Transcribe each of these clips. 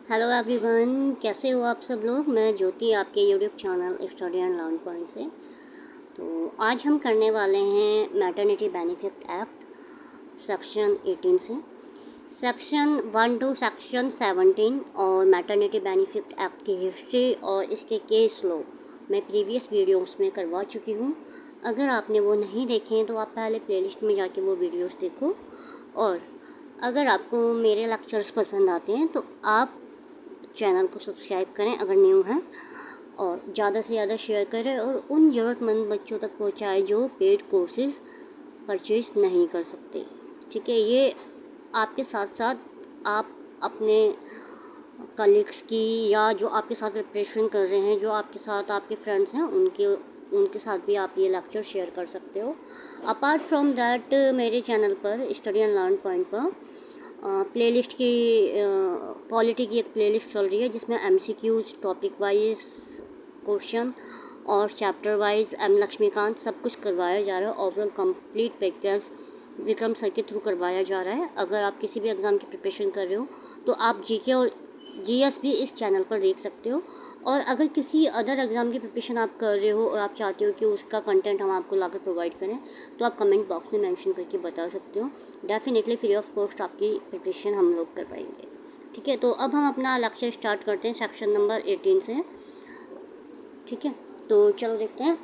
Hello everyone, कैसे हो आप सब लोग। मैं ज्योति, आपके YouTube channel study and learn point से। तो आज हम करने वाले हैं मैटरनिटी बेनिफिट एक्ट सेक्शन 18 से सेक्शन 1 टू सेक्शन 17 और मैटरनिटी बेनिफिट एक्ट की हिस्ट्री और इसके केस लॉ मैं प्रीवियस वीडियोस में करवा चुकी हूँ। अगर आपने वो नहीं देखे हैं तो आप पहले प्लेलिस्ट में जाके वो वीडियोस देखो। और अगर आपको मेरे लेक्चर्स पसंद आते हैं तो आप चैनल को सब्सक्राइब करें अगर न्यू हैं, और ज़्यादा से ज़्यादा शेयर करें और उन ज़रूरतमंद बच्चों तक पहुँचाएं जो पेड कोर्सेज परचेज नहीं कर सकते। ठीक है, ये आपके साथ साथ आप अपने कलीग्स की या जो आपके साथ प्रिपरेशन कर रहे हैं, जो आपके साथ आपके फ्रेंड्स हैं, उनके साथ भी आप ये लेक्चर शेयर कर सकते हो। अपार्ट फ्रॉम दैट मेरे चैनल पर स्टडी एंड लर्न पॉइंट पर प्लेलिस्ट की पॉलिटी की एक प्लेलिस्ट चल रही है जिसमें MCQs, टॉपिक वाइज क्वेश्चन और चैप्टर वाइज लक्ष्मीकांत सब कुछ करवाया जा रहा है। Overall complete package Vikram sir के थ्रू करवाया जा रहा है। अगर आप किसी भी एग्ज़ाम की प्रिपरेशन कर रहे हो तो आप GK और GS भी इस चैनल पर देख सकते हो। और अगर किसी अदर एग्ज़ाम की प्रिपरेशन आप कर रहे हो और आप चाहते हो कि उसका कंटेंट हम आपको लाकर प्रोवाइड करें तो आप कमेंट बॉक्स में मेंशन करके बता सकते हो। डेफिनेटली फ्री ऑफ कॉस्ट आपकी प्रिपरेशन हम लोग करवाएंगे। ठीक है, तो अब हम अपना लेक्चर स्टार्ट करते हैं सेक्शन नंबर 18 से। ठीक है, तो चलो देखते हैं।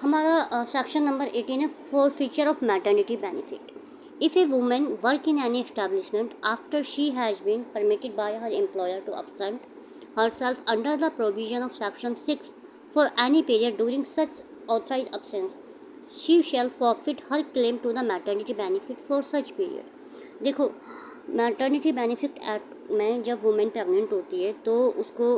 हमारा सेक्शन नंबर 18 है for feature of maternity benefit. If a woman work in any establishment after she has been permitted by her employer to absent herself under the provision of Section 6 for any period during such authorized absence, she shall forfeit her claim to the maternity benefit for such period। देखो, maternity benefit act में जब women pregnant होती है तो उसको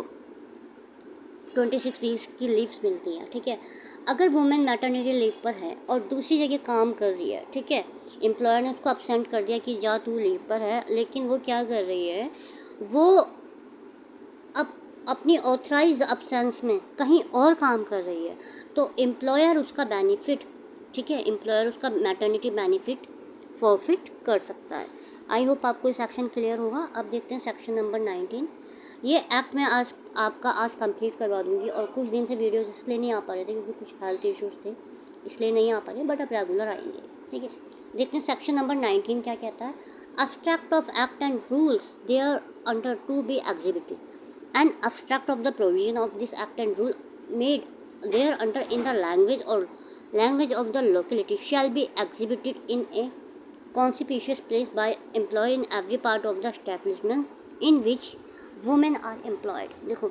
26 weeks की leaves मिलती हैं। ठीक है, अगर वुमेन मैटरनिटी लीव पर है और दूसरी जगह काम कर रही है, ठीक है, एम्प्लॉयर ने उसको अपसेंट कर दिया कि जा तू लीव पर है, लेकिन वो क्या कर रही है, वो अब अपनी ऑथराइज अपसेंस में कहीं और काम कर रही है, तो एम्प्लॉयर उसका बेनिफिट, ठीक है, एम्प्लॉयर उसका मैटरनिटी बेनिफिट फॉरफिट कर सकता है। आई होप आपको ये सेक्शन क्लियर होगा। अब देखते हैं सेक्शन नंबर 19। ये एक्ट मैं आज आपका कंप्लीट करवा दूंगी। और कुछ दिन से वीडियोस इसलिए नहीं आ पा रहे थे क्योंकि कुछ हेल्थ इश्यूज़ थे, इसलिए नहीं आ पा रहे, बट अब रेगुलर आएंगे। ठीक है, देखते हैं सेक्शन नंबर 19 क्या कहता है। Abstract of act and rules thereunder to be exhibited and abstract of the provision of this act and rule made thereunder in the language of the locality shall be exhibited in a conspicuous place by employee in every part of the establishment in which women are employed. देखो,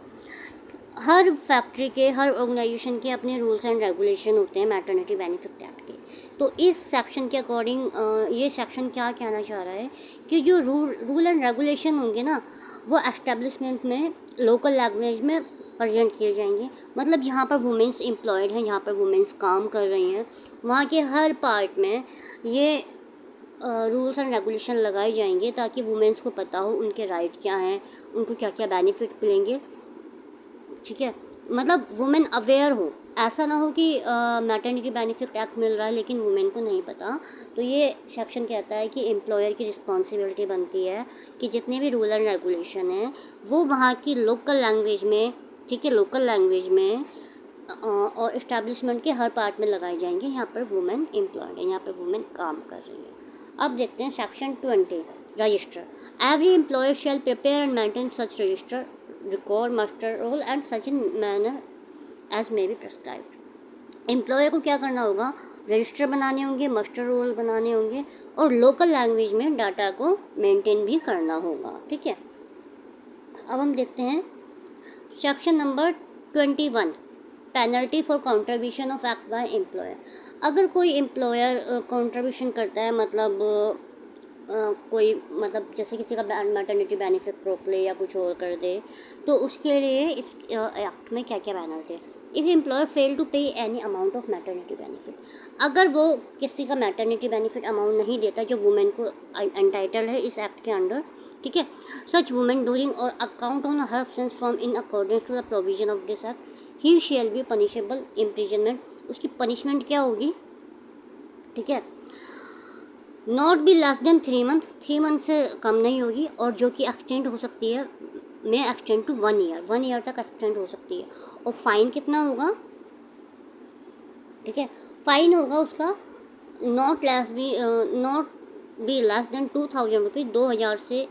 हर factory के, हर organisation के अपने rules and regulation होते हैं maternity benefit act के। तो इस सेक्शन के अकॉर्डिंग ये सेक्शन क्या कहना चाह रहा है कि जो रूल एंड रेगुलेशन होंगे ना, वो एस्टेब्लिशमेंट में लोकल लैंग्वेज में प्रेजेंट किए जाएंगे। मतलब जहाँ पर वुमेन्स एम्प्लॉयड हैं, जहाँ पर वुमेन्स काम कर रही हैं, वहाँ के हर पार्ट में ये रूल्स एंड रेगुलेशन लगाए जाएंगे ताकि वुमेन्स को पता हो उनके राइट क्या हैं, उनको क्या क्या बेनिफिट मिलेंगे। ठीक है, मतलब वुमेन अवेयर हो, ऐसा ना हो कि मैटरनिटी बेनिफिट एक्ट मिल रहा है लेकिन वुमेन को नहीं पता। तो ये सेक्शन कहता है कि एम्प्लॉयर की रिस्पॉन्सिबिलिटी बनती है कि जितने भी रूल एंड रेगुलेशन हैं वो वहाँ की लोकल लैंग्वेज में, ठीक है, लोकल लैंग्वेज में और इस्टेब्लिशमेंट के हर पार्ट में लगाए जाएंगे। यहाँ पर वुमेन एम्प्लॉयड है, यहाँ पर वुमेन काम कर रही है। अब देखते हैं section 20 register. Every employer shall prepare and maintain such register, record, muster roll and such in manner as may be prescribed. Employer को क्या करना होगा, रजिस्टर बनाने होंगे, मास्टर रोल बनाने होंगे और लोकल लैंग्वेज में डाटा को मेंटेन भी करना होगा। ठीक है, अब हम देखते हैं section number 21 penalty for contribution of act by employer. अगर कोई एम्प्लॉयर कंट्रीब्यूशन करता है, मतलब कोई, मतलब जैसे किसी का मैटरनिटी बेनिफिट रोक ले या कुछ और कर दे, तो उसके लिए इस एक्ट में क्या क्या पेनल्टी है। इफ़ एम्प्लॉयर फेल टू पे any amount of maternity benefit, अगर वो किसी का मैटरनिटी बेनिफिट अमाउंट नहीं देता जो वुमेन को एंटाइटल है इस एक्ट के अंडर, ठीक है, सच वुमेन ड्यूरिंग और account on her absence from in accordance to the provision of this act, he shall be punishable imprisonment. उसकी पनिशमेंट क्या होगी, ठीक है, not be less than 3 month, 3 month से कम नहीं होगी, और जो कि एक्सटेंड हो सकती है में एक्सटेंड टू 1 ईयर, 1 ईयर तक एक्सटेंड हो सकती है। और फाइन कितना होगा, ठीक है, फाइन होगा उसका not be less then 2000 rupees, 2000 से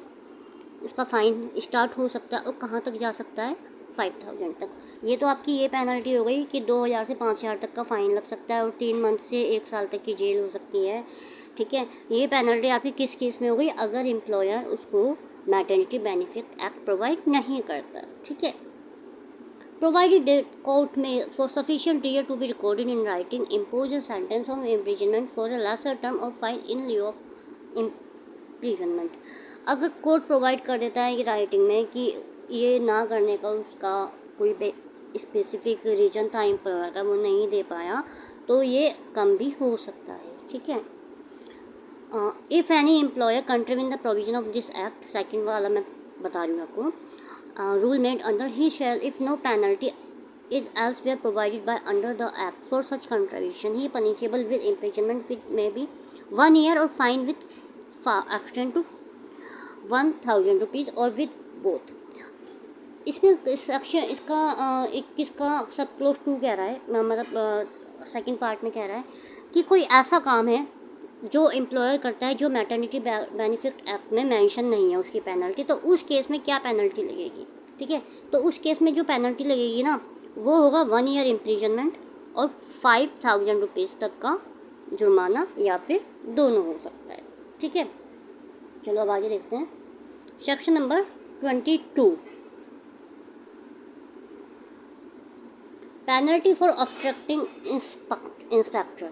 उसका फ़ाइन स्टार्ट हो सकता है और कहाँ तक जा सकता है, 5000 तक। ये तो आपकी ये पेनल्टी हो गई कि 2000 से 5000 तक का फ़ाइन लग सकता है और 3 मंथ से 1 साल तक की जेल हो सकती है, ठीक है। ये पेनल्टी आपकी किस केस में हो गई, अगर एम्प्लॉयर उसको मैटरनिटी बेनिफिट एक्ट प्रोवाइड नहीं करता, ठीक है। Provided that court may, for sufficient year to be recorded in writing, impose a sentence of imprisonment for a lesser term or fine in lieu of imprisonment. अगर court provide कर देता है कि writing में कि ये ना करने का उसका कोई स्पेसिफिक रीज़न था एम्प्लॉयर का, वो नहीं दे पाया, तो ये कम भी हो सकता है, ठीक है। If any employer contravene the provision of this act, second वाला मैं बता रही हूँ आपको, rule made under he shall, if no penalty is elsewhere provided by under the act for such contravention, he punishable with imprisonment which may be 1 year or fine with extend to 1000 rupees or with both. इसमें section इसका 21 का सब close 2 कह रहा है, मतलब second part में कह रहा है कि कोई ऐसा काम है जो एम्प्लॉयर करता है जो मैटरनिटी बेनिफिट एक्ट में मेंशन नहीं है उसकी पेनल्टी, तो उस केस में क्या पेनल्टी लगेगी, ठीक है। तो उस केस में जो पेनल्टी लगेगी ना, वो होगा 1 ईयर इम्प्रिजनमेंट और 5000 रुपीज़ तक का जुर्माना, या फिर दोनों हो सकता है, ठीक है। चलो अब आगे देखते हैं section number 22, penalty for obstructing inspector.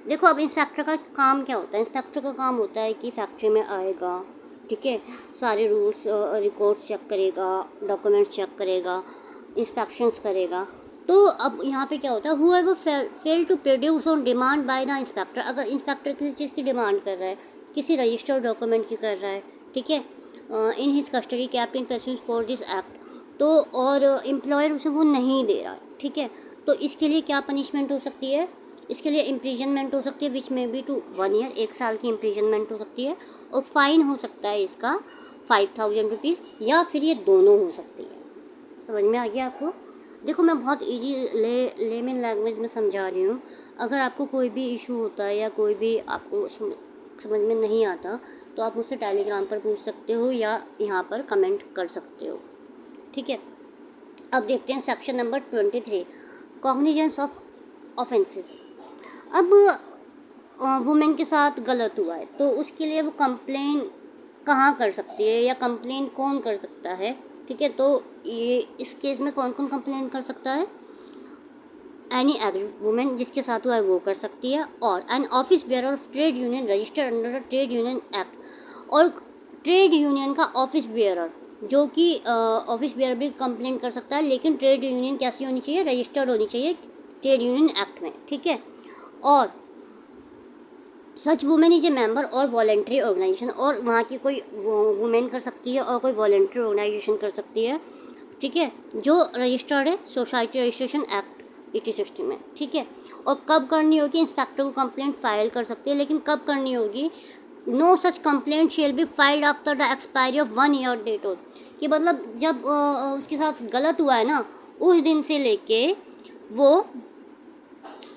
देखो अब इंस्पेक्टर का काम क्या होता है, इंस्पेक्टर का काम होता है कि फैक्ट्री में आएगा, ठीक है, सारे रूल्स रिकॉर्ड्स चेक करेगा, डॉक्यूमेंट्स चेक करेगा, इंस्पेक्शंस करेगा। तो अब यहाँ पे क्या होता है, whoever fails to produce on demand by the inspector, अगर इंस्पेक्टर किसी चीज़ की डिमांड कर रहा है, किसी रजिस्टर्ड डॉक्यूमेंट की कर रहा है, ठीक है, in his custody kept in pursues for this act, तो और एम्प्लॉयर उसे वो नहीं दे रहा है, ठीक है, तो इसके लिए क्या पनिशमेंट हो सकती है, इसके लिए इम्प्रिजनमेंट हो सकती है विच में बी टू 1 ईयर, 1 साल की इम्प्रिजनमेंट हो सकती है, और फाइन हो सकता है इसका 5000 रुपीज़, या फिर ये दोनों हो सकती है। समझ में आ गया आपको। देखो मैं बहुत इजी लेमन लैंग्वेज में समझा रही हूँ, अगर आपको कोई भी इशू होता है या कोई भी आपको समझ में नहीं आता तो आप मुझसे टेलीग्राम पर पूछ सकते हो या यहाँ पर कमेंट कर सकते हो, ठीक है। अब देखते हैं section number 23, cognizance of offences. अब वुमेन के साथ गलत हुआ है तो उसके लिए वो कंप्लेन कहाँ कर सकती है या कंप्लेन कौन कर सकता है, ठीक है। तो ये इस केस में कौन कौन कंप्लेन कर सकता है, एनी एग्रीड वुमेन जिसके साथ हुआ है वो कर सकती है, और an office bearer of trade union registered under the trade union act, और ट्रेड यूनियन का ऑफिस बेयरर, जो कि ऑफिस बेयर भी कंप्लेन कर सकता है, लेकिन ट्रेड यूनियन कैसी होनी चाहिए, रजिस्टर्ड होनी चाहिए ट्रेड यूनियन एक्ट में, ठीक है। और सच वुमेन इज ए मेंबर और वॉलेंट्री ऑर्गेनाइजेशन, और वहाँ की कोई वुमेन कर सकती है और कोई वॉलेंट्री ऑर्गेनाइजेशन कर सकती है, ठीक है, जो रजिस्टर्ड है सोसाइटी रजिस्ट्रेशन एक्ट 8060 में, ठीक है। और कब करनी होगी, इंस्पेक्टर को कंप्लेंट फाइल कर सकती है, लेकिन कब करनी होगी, no such complaint shall be filed after the expiry of 1 year date of, कि मतलब जब उसके साथ गलत हुआ है ना उस दिन से लेके वो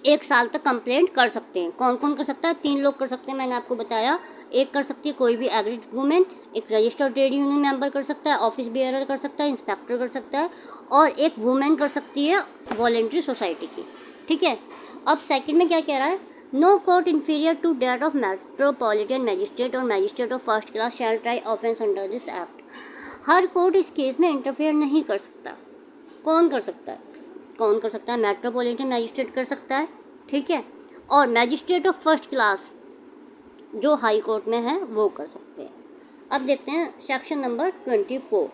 1 साल तक कंप्लेंट कर सकते हैं। कौन कौन कर सकता है, 3 लोग कर सकते हैं, मैंने आपको बताया। एक कर सकती है कोई भी एग्रीड वुमेन, एक रजिस्टर्ड ट्रेड यूनियन मेंबर कर सकता है, ऑफिस बेयरर कर सकता है, इंस्पेक्टर कर सकता है, और एक वुमेन कर सकती है वॉलेंट्री सोसाइटी की, ठीक है। अब सेकंड में क्या कह रहा है, no court inferior to that of metropolitan magistrate और magistrate of first class shall try offence under this act. हर कोर्ट इस केस में इंटरफेयर नहीं कर सकता। कौन कर सकता है, कौन कर सकता है, मेट्रोपॉलिटन मैजिस्ट्रेट कर सकता है, ठीक है, और मैजिस्ट्रेट ऑफ फर्स्ट क्लास जो हाई कोर्ट में है वो कर सकते हैं। अब देखते हैं section number 24,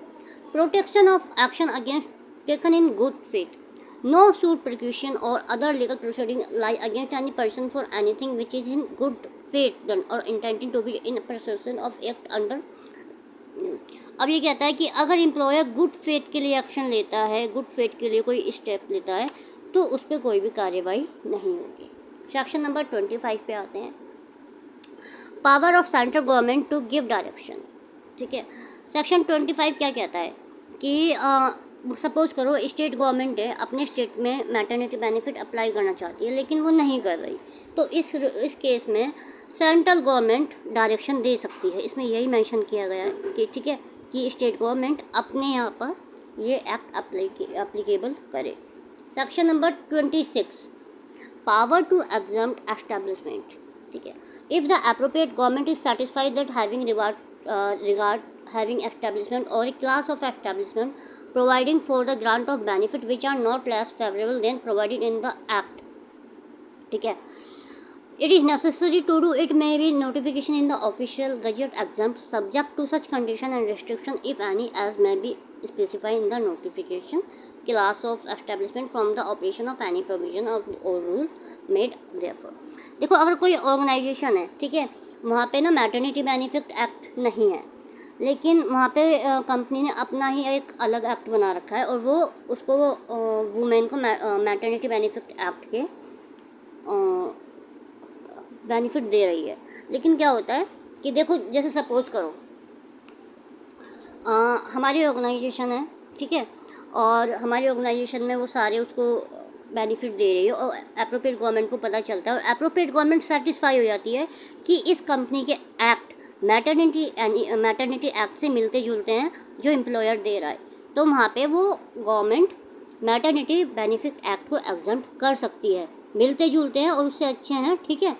protection of action against taken in good faith, no suit prosecution और other legal proceeding lie against any person for anything which is in good faith done और intending to be in perception of act under. अब ये कहता है कि अगर employer good faith के लिए एक्शन लेता है, गुड फेथ के लिए कोई स्टेप लेता है, तो उस पर कोई भी कार्रवाई नहीं होगी। सेक्शन नंबर 25 पे आते हैं, power of central government to give direction, ठीक है। सेक्शन 25 क्या कहता है कि सपोज़ करो स्टेट गवर्नमेंट है, अपने स्टेट में मैटरनिटी बेनिफिट अप्लाई करना चाहती है लेकिन वो नहीं कर रही, तो इस केस में सेंट्रल गवर्नमेंट डायरेक्शन दे सकती है। इसमें यही मेंशन किया गया है कि ठीक है कि स्टेट गवर्नमेंट अपने यहाँ पर ये एक्ट अप्लीकेबल करे। Section number 26, power to exempt establishment. ठीक है, if the appropriate government is satisfied that regard having establishment or a class of establishment providing for the grant of benefit which are not less favorable than provided in the act. ठीक है, it is necessary to do it may be notification in the official gazette exempt subject to such condition and restriction if any as may be specified in the notification class of establishment from the operation of any provision of or rule made therefore. देखो अगर कोई organisation है, ठीक है, वहाँ पे ना maternity benefit act नहीं है, लेकिन वहाँ पे कंपनी ने अपना ही एक अलग एक्ट बना रखा है और वो उसको वुमेन को मैटरनिटी बेनिफिट एक्ट के बेनिफिट दे रही है। लेकिन क्या होता है कि देखो जैसे सपोज़ करो हमारी ऑर्गेनाइजेशन है, ठीक है, और हमारी ऑर्गेनाइजेशन में वो सारे उसको बेनिफिट दे रही है और अप्रोप्रिएट गवर्नमेंट को पता चलता है और अप्रोप्रिएट गवर्नमेंट सेटिस्फाई हो जाती है कि इस कंपनी के एक्ट मैटरनिटी एक्ट से मिलते जुलते हैं जो एम्प्लॉयर दे रहा है, तो वहाँ पे वो गवर्नमेंट मैटरनिटी बेनिफिट एक्ट को एग्जम्प्ट कर सकती है, मिलते जुलते हैं और उससे अच्छे हैं। ठीक है,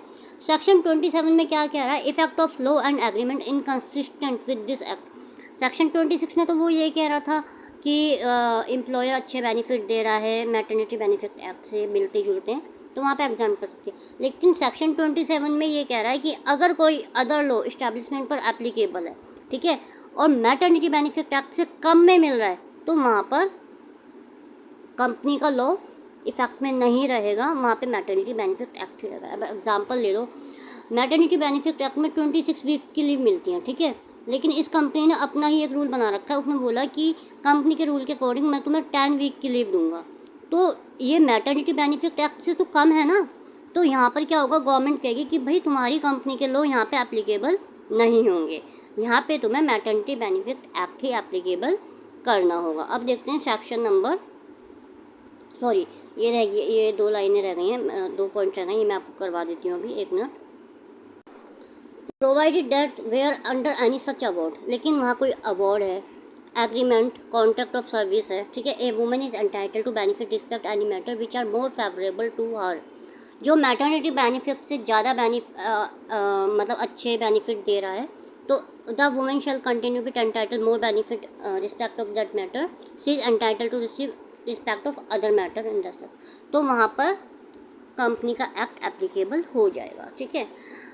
सेक्शन 27 में क्या कह रहा है, effect of law and agreement inconsistent with this act. Section 26 में तो वो ये कह रहा था कि एम्प्लॉयर अच्छे बेनिफिट दे रहा है, मैटरनिटी बेनिफिट एक्ट से मिलते जुलते हैं, तो वहाँ पे एग्जाम कर सकती है। लेकिन सेक्शन 27 में ये कह रहा है कि अगर कोई अदर लॉ इस्टेब्लिशमेंट पर एप्लीकेबल है, ठीक है, और मैटरनिटी बेनिफिट एक्ट से कम में मिल रहा है, तो वहाँ पर कंपनी का लॉ इफेक्ट में नहीं रहेगा, वहाँ पे मैटरनिटी बेनिफिट एक्ट ही रहेगा। अब एग्जांपल ले लो, मैटरनिटी बेनिफिट एक्ट में 26 वीक की लीव मिलती है, ठीक है, लेकिन इस कंपनी ने अपना ही एक रूल बना रखा है, उसने बोला कि कंपनी के रूल के अकॉर्डिंग मैं तुम्हें 10 वीक की लीव दूंगा, तो ये मैटरनिटी बेनिफिट एक्ट से तो कम है ना, तो यहाँ पर क्या होगा, गवर्नमेंट कहेगी कि भाई तुम्हारी कंपनी के लॉ यहाँ पे एप्लीकेबल नहीं होंगे, यहाँ पे तुम्हें मैटरनिटी बेनिफिट एक्ट ही एप्लीकेबल करना होगा। अब देखते हैं सेक्शन नंबर, सॉरी ये रह गई, ये 2 लाइनें रह गई हैं, 2 पॉइंट रह गए, ये मैं आपको करवा देती हूँ अभी, 1 मिनट। Provided that where under any such award, लेकिन वहाँ कोई अवार्ड है, एग्रीमेंट, कॉन्ट्रैक्ट ऑफ सर्विस है, ठीक है, a woman is entitle to benefit respect any matter which are more favourable to her, जो मैटरनिटी बेनिफिट से ज़्यादा मतलब अच्छे बेनिफिट दे रहा है, तो the women shall continue with entitle more benefit respect of that matter, she is entitle to receive respect of other matter in the sub, तो वहाँ पर कंपनी का एक्ट एप्लीकेबल हो जाएगा। ठीक है,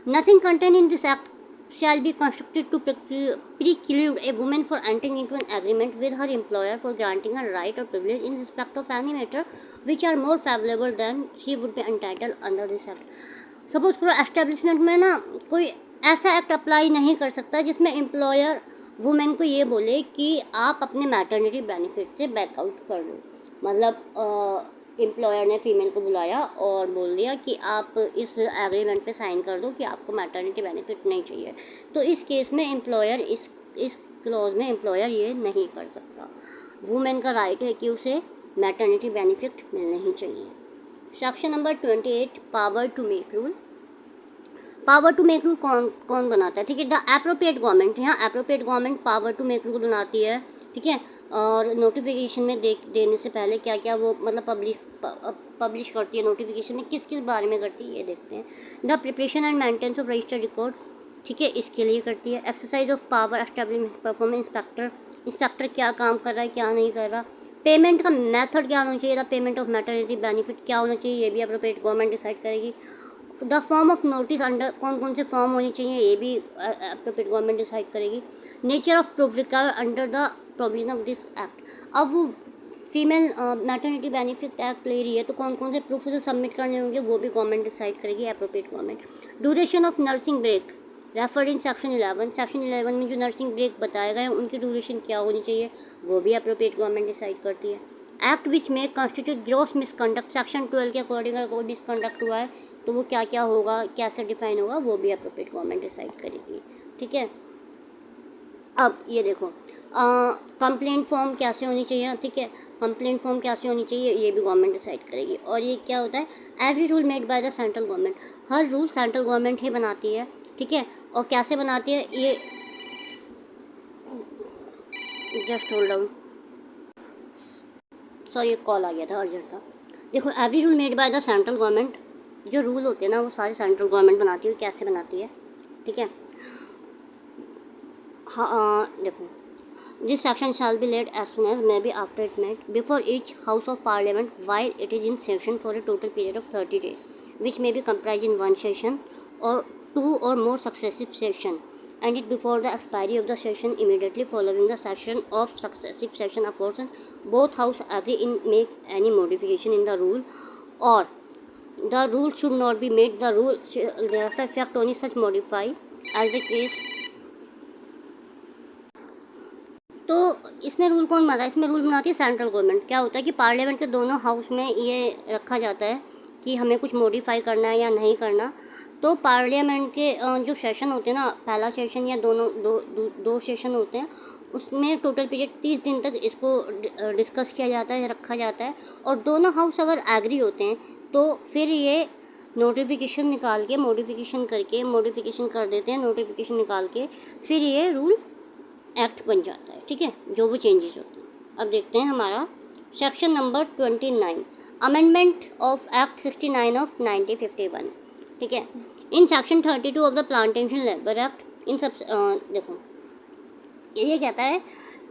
nothing contain in this act shall be constructed to preclude a woman for entering into an agreement with her employer for granting her right or privilege in respect of any matter which are more favorable than she would be entitled under this act. Suppose करो establishment में ना कोई ऐसा act apply नहीं कर सकता जिसमें employer women को ये बोले कि आप अपने मैटरनिटी बेनिफिट से बैकआउट कर लो, मतलब एम्प्लॉयर ने फीमेल को बुलाया और बोल दिया कि आप इस एग्रीमेंट पे साइन कर दो कि आपको मैटरनिटी बेनिफिट नहीं चाहिए, तो इस केस में एम्प्लॉयर इस क्लॉज में एम्प्लॉयर ये नहीं कर सकता, वुमेन का राइट है कि उसे मैटरनिटी बेनिफिट मिलने ही चाहिए। Section number 28, power to make rule. Power to make rule कौन बनाता है, ठीक है, द एप्रोप्रिएट गवर्नमेंट, यहाँ appropriate government power to make rule बनाती है, ठीक है, और नोटिफिकेशन में देने से पहले क्या क्या वो मतलब पब्लिश करती है, नोटिफिकेशन में किस किस बारे में करती है ये देखते हैं। The preparation and maintenance of registered record, ठीक है, इसके लिए करती है। Exercise of power establishment perform inspector क्या काम कर रहा है क्या नहीं कर रहा। पेमेंट का मेथड क्या होना चाहिए, the payment of maternity benefit क्या होना चाहिए, ये भी एप्रोप्रिएट गवर्नमेंट डिसाइड करेगी। The form of notice under कौन कौन से फॉर्म होनी चाहिए, ये भी एप्रोप्रिएट गवर्नमेंट डिसाइड करेगी। Nature of proof required under the provision of this act, अब वो फीमेल मैटरनिटी बेनिफिट एक्ट ले रही है तो कौन कौन से प्रूफ उसे सबमिट करने होंगे वो भी गवर्नमेंट डिसाइड करेगी, appropriate government. Duration of nursing break referred in section 11, section 11 में जो नर्सिंग ब्रेक बताए गए हैं उनकी ड्यूरेशन क्या होनी चाहिए वो भी एप्रोप्रिएट गवर्नमेंट डिसाइड करती है। एक्ट विच में कॉन्स्टिट्यूट ग्रॉस मिसकंडक्ट, सेक्शन 12 के अकॉर्डिंग अगर कोई मिसकंडक्ट हुआ है तो वो क्या क्या होगा, कैसे डिफाइन होगा, वो भी एप्रोप्रिएट गवर्नमेंट डिसाइड करेगी। ठीक है, अब ये देखो, कंप्लेंट फॉर्म कैसे होनी चाहिए, ठीक है, कंप्लेंट फॉर्म कैसे होनी चाहिए ये भी गवर्नमेंट डिसाइड करेगी। और ये क्या होता है, every rule made by the central government, हर रूल सेंट्रल गवर्नमेंट ही बनाती है, ठीक है। और कैसे बनाती है ये, जस्ट होल्ड डाउन, सॉरी एक कॉल आ गया था अर्जेंट का। देखो every rule made by the central government, जो रूल होते हैं ना वो सारे सेंट्रल गवर्नमेंट बनाती है। कैसे बनाती है, ठीक है। हाँ देखो, this section shall be laid as soon as may be after it made before each house of parliament while it is in session for a total period of 30 days, which may be comprised in one session or two or more successive session, and it before the expiry of the session immediately following the session of successive session aforesaid, both house agree in make any modification in the rule, or the rule should not be made, the rule therefore effect only such modify as the case। तो इसमें rule कौन बनाता है, इसमें rule बनाती है central government. क्या होता है कि पार्लियामेंट के दोनों हाउस में ये रखा जाता है कि हमें कुछ मॉडिफाई करना है या नहीं करना। तो पार्लियामेंट के जो सेशन होते हैं ना, पहला सेशन या दोनों दो सेशन होते हैं, उसमें टोटल पीरियड 30 दिन तक इसको डिस्कस किया जाता है, रखा जाता है। और दोनों हाउस अगर एग्री होते हैं तो फिर ये नोटिफिकेशन निकाल के मॉडिफिकेशन कर देते हैं, नोटिफिकेशन निकाल के फिर ये रूल एक्ट बन जाता है, ठीक है, जो वो चेंजेस होते हैं। अब देखते हैं हमारा section number 29, amendment of act 69 of 1951, ठीक है। In section 32 of the plantation labour act, इन सब देखो ये कहता है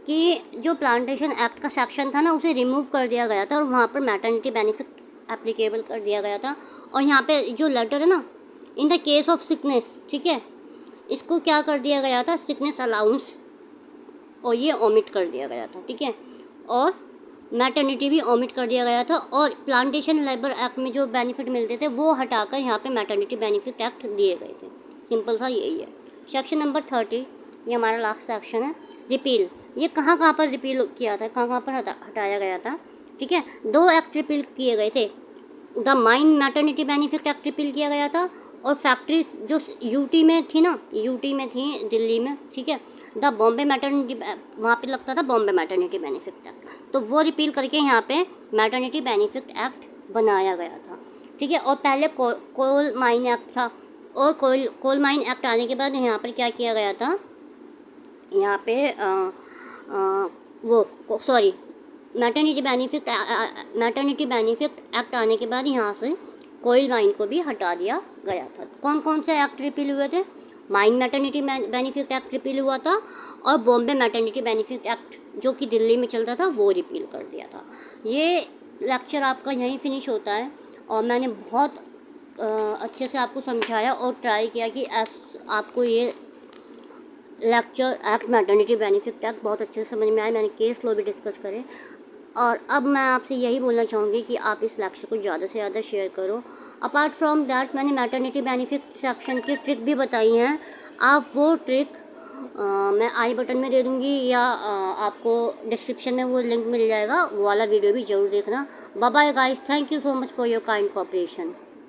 कि जो प्लांटेशन एक्ट का सेक्शन था ना उसे रिमूव कर दिया गया था और वहाँ पर मैटरनिटी बेनिफिट एप्लीकेबल कर दिया गया था। और यहाँ पे जो लेटर है ना, in the case of sickness, ठीक है, इसको क्या कर दिया गया था, सिकनेस अलाउंस, और ये ओमिट कर दिया गया था, ठीक है। और मैटरनिटी भी ओमिट कर दिया गया था। और प्लांटेशन लेबर एक्ट में जो बेनिफिट मिलते थे वो हटाकर यहाँ पे मैटरनिटी बेनिफिट एक्ट दिए गए थे। सिंपल सा यही है। सेक्शन नंबर 30, ये हमारा लास्ट सेक्शन है, रिपील। ये कहाँ पर रिपील किया था, कहाँ पर हटाया गया था, ठीक है। 2 एक्ट रिपील किए गए थे। The mine maternity benefit act repeal किया गया था, और फैक्ट्रीज जो यूटी में थी ना, यूटी में थी दिल्ली में, ठीक है, द बॉम्बे मैटरनिटी, वहाँ पे लगता था बॉम्बे मैटरनिटी बेनिफिट एक्ट, तो वो रिपील करके यहाँ पे मैटरनिटी बेनिफिट एक्ट बनाया गया था, ठीक है। और पहले कोल माइन एक्ट था, और कोल माइन एक्ट आने के बाद यहाँ पर क्या किया गया था, यहाँ पे मैटरनिटी बेनिफिट एक्ट आने के बाद यहाँ से कोयल माइन को भी हटा दिया गया था। कौन कौन से एक्ट रिपील हुए थे, mine maternity benefit act repeal हुआ था, और बॉम्बे मैटरनिटी बेनिफिट एक्ट जो कि दिल्ली में चलता था वो रिपील कर दिया था। ये लेक्चर आपका यहीं फिनिश होता है, और मैंने बहुत अच्छे से आपको समझाया और ट्राई किया कि आपको ये lecture act maternity benefit act बहुत अच्छे से समझ में आए। मैंने केस लॉ भी डिस्कस करे, और अब मैं आपसे यही बोलना चाहूँगी कि आप इस लेक्चर को ज़्यादा से ज़्यादा शेयर करो। अपार्ट फ्रॉम दैट मैंने मैटरनिटी बेनिफिट सेक्शन की ट्रिक भी बताई हैं, आप वो ट्रिक मैं आई बटन में दे दूँगी, या आपको डिस्क्रिप्शन में वो लिंक मिल जाएगा, वो वाला वीडियो भी ज़रूर देखना। Bye bye guys, thank you so much for your kind cooperation.